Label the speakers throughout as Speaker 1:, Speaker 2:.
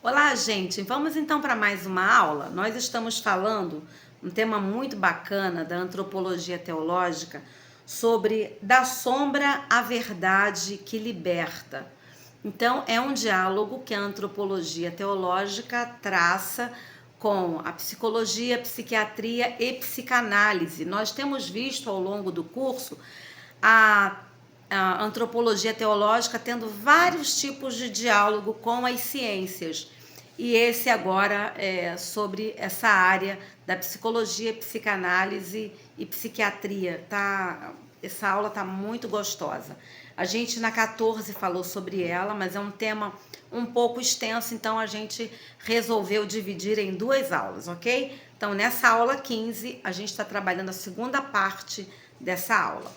Speaker 1: Olá, gente. Vamos então para mais uma aula. Nós estamos falando um tema muito bacana da antropologia teológica sobre da sombra à verdade que liberta. Então, é um diálogo que a antropologia teológica traça com a psicologia, psiquiatria e psicanálise. Nós temos visto ao longo do curso a antropologia teológica tendo vários tipos de diálogo com as ciências. E esse agora é sobre essa área da psicologia, psicanálise e psiquiatria. Essa aula tá muito gostosa. A gente na 14 falou sobre ela, mas é um tema um pouco extenso, então a gente resolveu dividir em duas aulas, ok? Então nessa aula 15 a gente está trabalhando a segunda parte dessa aula.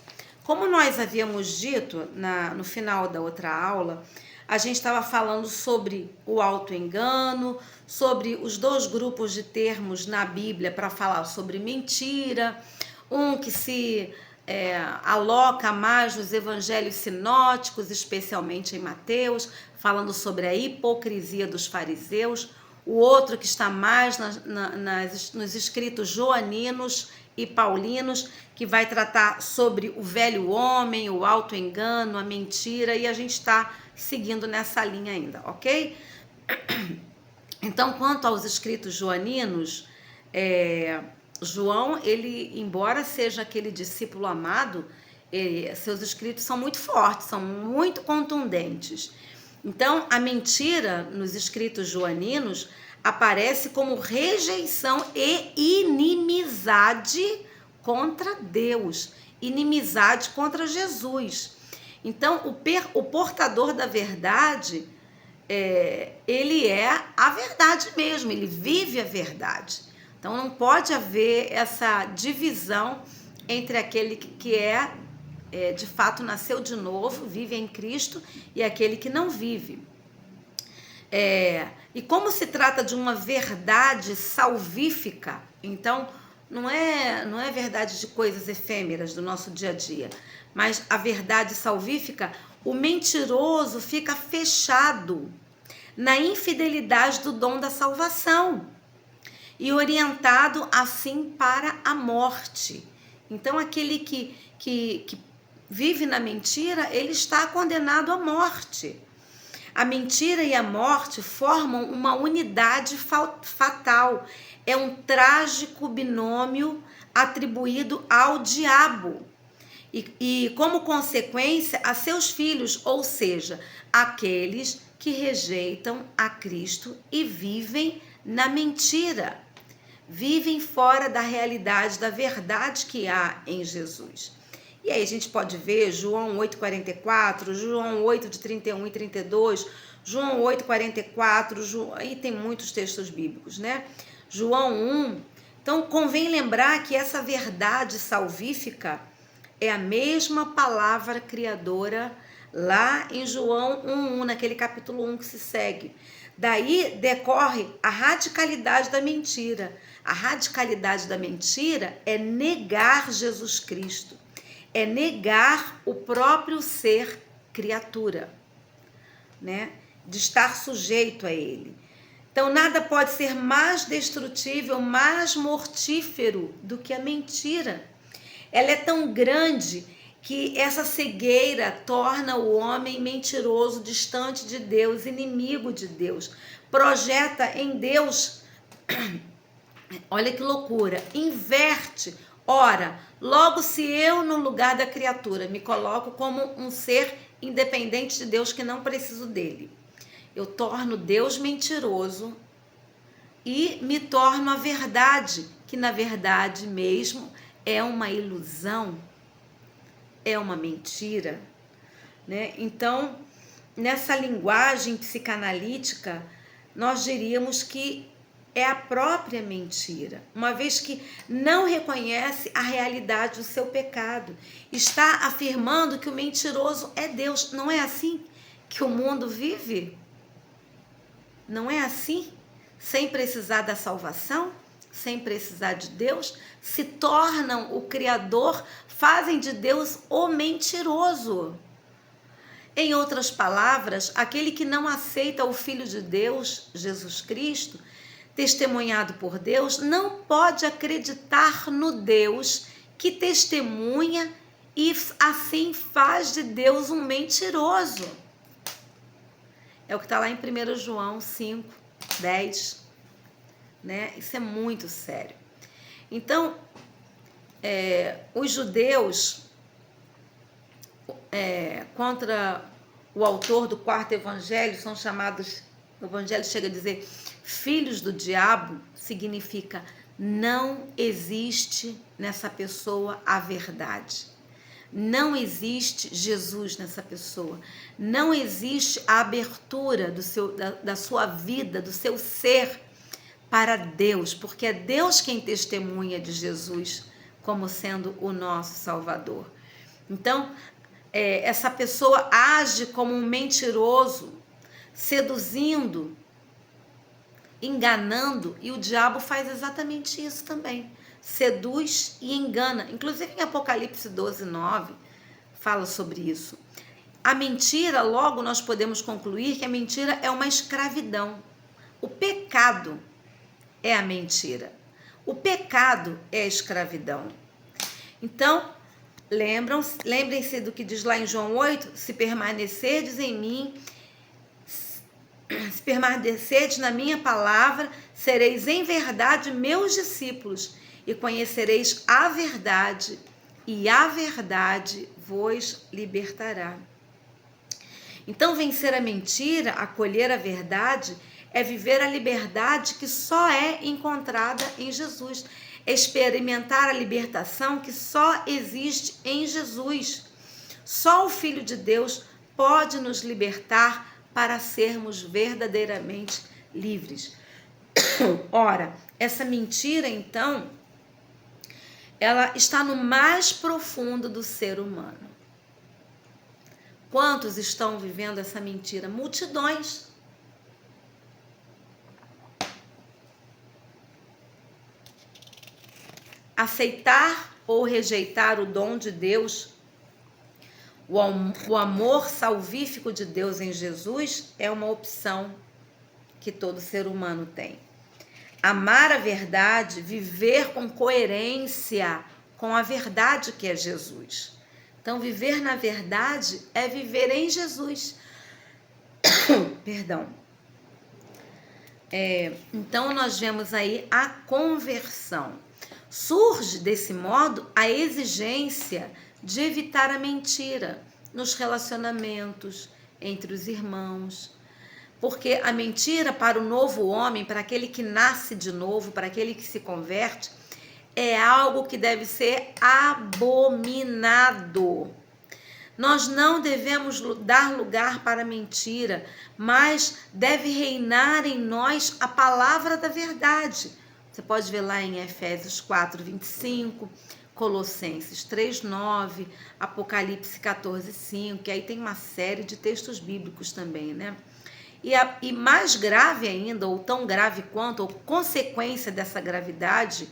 Speaker 1: Como nós havíamos dito no final da outra aula, a gente estava falando sobre o autoengano, sobre os dois grupos de termos na Bíblia para falar sobre mentira, um que se aloca mais nos evangelhos sinóticos, especialmente em Mateus, falando sobre a hipocrisia dos fariseus, o outro que está mais nos escritos joaninos e paulinos, que vai tratar sobre o velho homem, o autoengano, a mentira, e a gente está seguindo nessa linha ainda, ok? Então, quanto aos escritos joaninos, João, ele, embora seja aquele discípulo amado, seus escritos são muito fortes, são muito contundentes. Então, a mentira nos escritos joaninos aparece como rejeição e inimizade contra Deus, inimizade contra Jesus. Então, o portador da verdade, ele é a verdade mesmo, ele vive a verdade. Então, não pode haver essa divisão entre aquele que de fato nasceu de novo, vive em Cristo, e aquele que não vive. E como se trata de uma verdade salvífica, então não é verdade de coisas efêmeras do nosso dia a dia, mas a verdade salvífica, o mentiroso fica fechado na infidelidade do dom da salvação e orientado assim para a morte. Então aquele que vive na mentira, ele está condenado à morte. A mentira e a morte formam uma unidade fatal. É um trágico binômio atribuído ao diabo. E como consequência, a seus filhos, ou seja, aqueles que rejeitam a Cristo e vivem na mentira. Vivem fora da realidade, da verdade que há em Jesus. E aí a gente pode ver João 8,44, João 8, de 31 e 32, João 8,44, aí tem muitos textos bíblicos, né? João 1. Então, convém lembrar que essa verdade salvífica é a mesma palavra criadora lá em João 1,1, naquele capítulo 1 que se segue. Daí decorre a radicalidade da mentira. A radicalidade da mentira é negar Jesus Cristo. É negar o próprio ser criatura, né? De estar sujeito a ele. Então, nada pode ser mais destrutível, mais mortífero do que a mentira. Ela é tão grande que essa cegueira torna o homem mentiroso, distante de Deus, inimigo de Deus. Projeta em Deus, olha que loucura, inverte. Ora, logo se eu no lugar da criatura me coloco como um ser independente de Deus que não preciso dele, eu torno Deus mentiroso e me torno a verdade, que na verdade mesmo é uma ilusão, é uma mentira, né? Então, nessa linguagem psicanalítica, nós diríamos que é a própria mentira, uma vez que não reconhece a realidade do seu pecado. Está afirmando que o mentiroso é Deus. Não é assim que o mundo vive? Não é assim? Sem precisar da salvação, sem precisar de Deus, se tornam o Criador, fazem de Deus o mentiroso. Em outras palavras, aquele que não aceita o Filho de Deus, Jesus Cristo, testemunhado por Deus, não pode acreditar no Deus que testemunha e assim faz de Deus um mentiroso. É o que está lá em 1 João 5, 10. Né? Isso é muito sério. Então, os judeus, contra o autor do quarto evangelho, são chamados, o evangelho chega a dizer, filhos do diabo, significa não existe nessa pessoa a verdade. Não existe Jesus nessa pessoa. Não existe a abertura da sua vida, do seu ser para Deus, porque é Deus quem testemunha de Jesus como sendo o nosso Salvador. Então, essa pessoa age como um mentiroso, seduzindo, enganando, e o diabo faz exatamente isso também. Seduz e engana. Inclusive em Apocalipse 12, 9, fala sobre isso. A mentira, logo nós podemos concluir que a mentira é uma escravidão. O pecado é a mentira. O pecado é a escravidão. Então, lembrem-se do que diz lá em João 8, se permanecerdes em mim, se permanecerdes na minha palavra, sereis em verdade meus discípulos e conhecereis a verdade, e a verdade vos libertará. Então, vencer a mentira, acolher a verdade, é viver a liberdade que só é encontrada em Jesus. É experimentar a libertação que só existe em Jesus. Só o Filho de Deus pode nos libertar para sermos verdadeiramente livres. Ora, essa mentira, então, ela está no mais profundo do ser humano. Quantos estão vivendo essa mentira? Multidões. Aceitar ou rejeitar o dom de Deus, o amor salvífico de Deus em Jesus, é uma opção que todo ser humano tem. Amar a verdade, viver com coerência com a verdade que é Jesus. Então, viver na verdade é viver em Jesus. Perdão. Então, nós vemos aí a conversão. Surge, desse modo, a exigência de evitar a mentira nos relacionamentos entre os irmãos. Porque a mentira para o novo homem, para aquele que nasce de novo, para aquele que se converte, é algo que deve ser abominado. Nós não devemos dar lugar para a mentira, mas deve reinar em nós a palavra da verdade. Você pode ver lá em Efésios 4, 25, Colossenses 3, 9, Apocalipse 14, 5, que aí tem uma série de textos bíblicos também, né? E mais grave ainda, ou tão grave quanto, ou consequência dessa gravidade,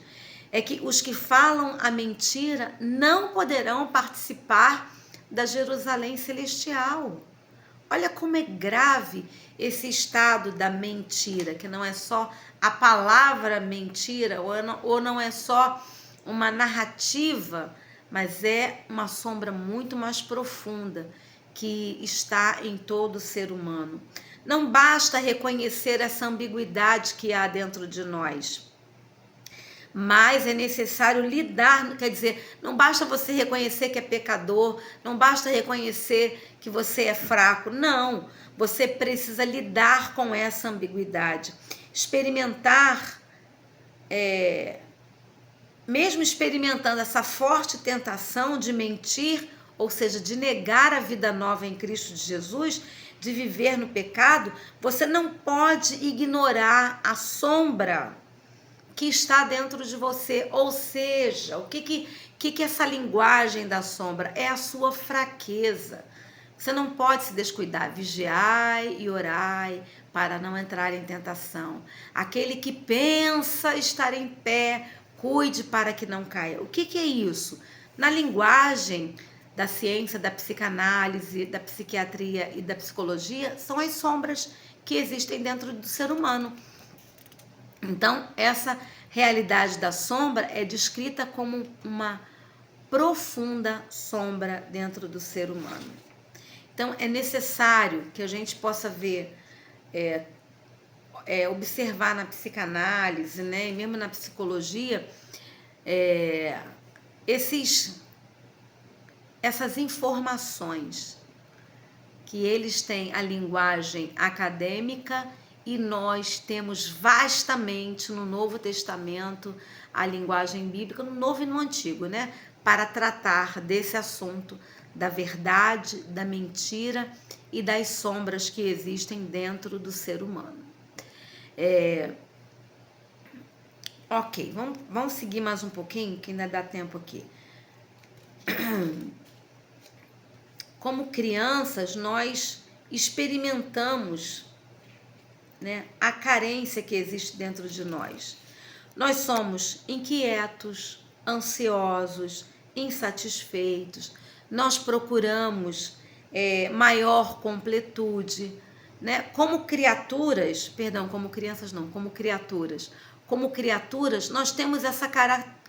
Speaker 1: é que os que falam a mentira não poderão participar da Jerusalém celestial. Olha como é grave esse estado da mentira, que não é só a palavra mentira, ou não é só uma narrativa, mas é uma sombra muito mais profunda que está em todo ser humano. Não basta reconhecer essa ambiguidade que há dentro de nós, mas é necessário lidar, quer dizer, não basta você reconhecer que é pecador, não basta reconhecer que você é fraco, não, você precisa lidar com essa ambiguidade, experimentar, mesmo experimentando essa forte tentação de mentir, ou seja, de negar a vida nova em Cristo de Jesus, de viver no pecado, você não pode ignorar a sombra que está dentro de você, ou seja, o que é essa linguagem da sombra? É a sua fraqueza. Você não pode se descuidar, vigiai e orai para não entrar em tentação. Aquele que pensa estar em pé, cuide para que não caia. O que é isso? Na linguagem da ciência, da psicanálise, da psiquiatria e da psicologia, são as sombras que existem dentro do ser humano. Então, essa realidade da sombra é descrita como uma profunda sombra dentro do ser humano. Então, é necessário que a gente possa ver, observar na psicanálise, né, e mesmo na psicologia, essas informações, que eles têm a linguagem acadêmica e nós temos vastamente no Novo Testamento a linguagem bíblica, no Novo e no Antigo, né? Para tratar desse assunto da verdade, da mentira e das sombras que existem dentro do ser humano. Ok, vamos seguir mais um pouquinho, que ainda dá tempo aqui. Como crianças, nós experimentamos, né, a carência que existe dentro de nós. Nós somos inquietos, ansiosos, insatisfeitos. Nós procuramos maior completude, né? Como criaturas, como crianças não, como criaturas. Como criaturas, nós temos essa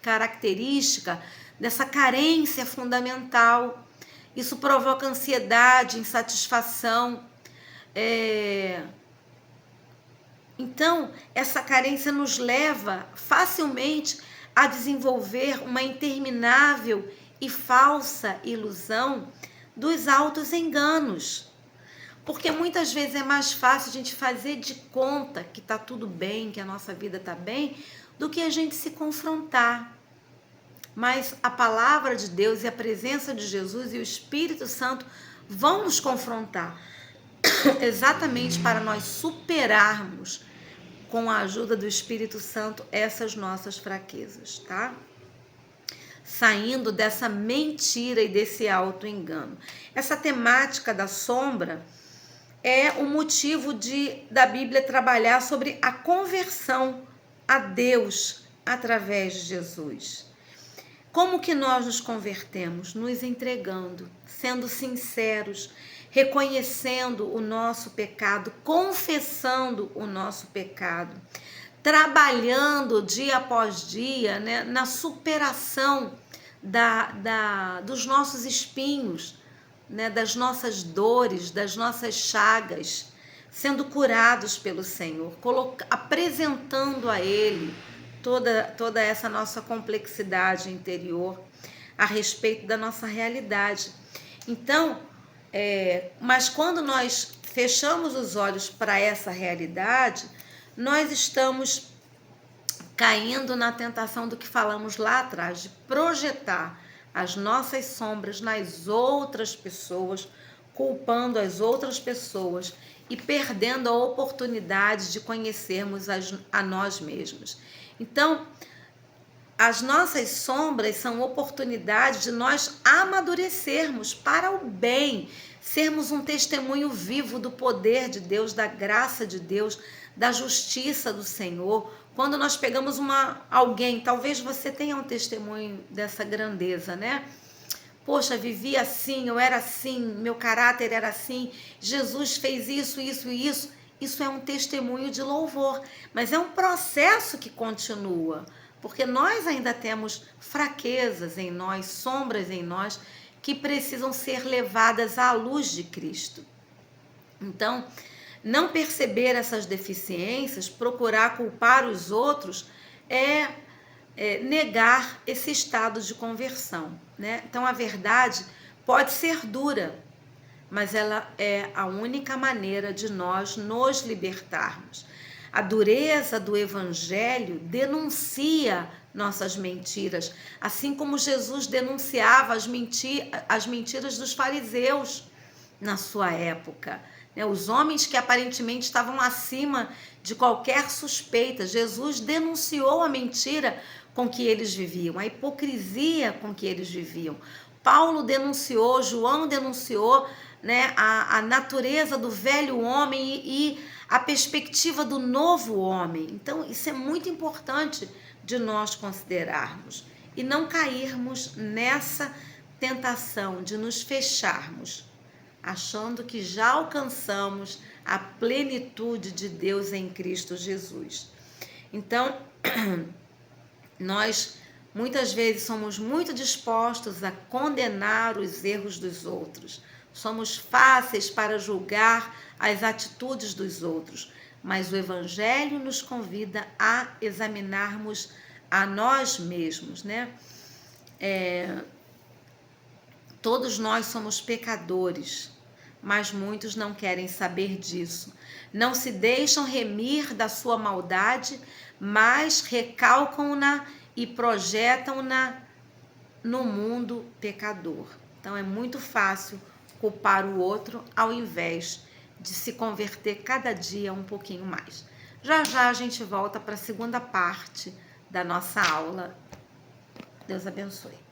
Speaker 1: característica dessa carência fundamental. Isso provoca ansiedade, insatisfação. Então, essa carência nos leva facilmente a desenvolver uma interminável e falsa ilusão dos altos enganos. Porque muitas vezes é mais fácil a gente fazer de conta que está tudo bem, que a nossa vida está bem, do que a gente se confrontar. Mas a palavra de Deus e a presença de Jesus e o Espírito Santo vão nos confrontar, exatamente para nós superarmos, com a ajuda do Espírito Santo, essas nossas fraquezas, tá? Saindo dessa mentira e desse auto-engano. Essa temática da sombra é o motivo da Bíblia trabalhar sobre a conversão a Deus através de Jesus. Como que nós nos convertemos? Nos entregando, sendo sinceros, reconhecendo o nosso pecado, confessando o nosso pecado, trabalhando dia após dia, né, na superação dos nossos espinhos, né, das nossas dores, das nossas chagas, sendo curados pelo Senhor, apresentando a Ele toda essa nossa complexidade interior a respeito da nossa realidade. Então, mas quando nós fechamos os olhos para essa realidade, nós estamos caindo na tentação do que falamos lá atrás, de projetar as nossas sombras nas outras pessoas, culpando as outras pessoas e perdendo a oportunidade de conhecermos a nós mesmos. Então, as nossas sombras são oportunidades de nós amadurecermos para o bem, sermos um testemunho vivo do poder de Deus, da graça de Deus, da justiça do Senhor. Quando nós pegamos alguém, talvez você tenha um testemunho dessa grandeza, né? Poxa, vivi assim, eu era assim, meu caráter era assim, Jesus fez isso, isso e isso. Isso é um testemunho de louvor, mas é um processo que continua, porque nós ainda temos fraquezas em nós, sombras em nós, que precisam ser levadas à luz de Cristo. Então, não perceber essas deficiências, procurar culpar os outros, é negar esse estado de conversão, né? Então, a verdade pode ser dura, mas ela é a única maneira de nós nos libertarmos. A dureza do Evangelho denuncia nossas mentiras, assim como Jesus denunciava as mentiras dos fariseus na sua época. Os homens que aparentemente estavam acima de qualquer suspeita, Jesus denunciou a mentira com que eles viviam, a hipocrisia com que eles viviam. Paulo denunciou, João denunciou, né, a natureza do velho homem e a perspectiva do novo homem. Então, isso é muito importante de nós considerarmos e não cairmos nessa tentação de nos fecharmos, achando que já alcançamos a plenitude de Deus em Cristo Jesus. Então, nós muitas vezes somos muito dispostos a condenar os erros dos outros. Somos fáceis para julgar as atitudes dos outros, mas o Evangelho nos convida a examinarmos a nós mesmos, né? Todos nós somos pecadores, mas muitos não querem saber disso. Não se deixam remir da sua maldade, mas recalcam-na e projetam-na no mundo pecador. Então é muito fácil culpar o outro ao invés de se converter cada dia um pouquinho mais. Já já a gente volta para a segunda parte da nossa aula. Deus abençoe.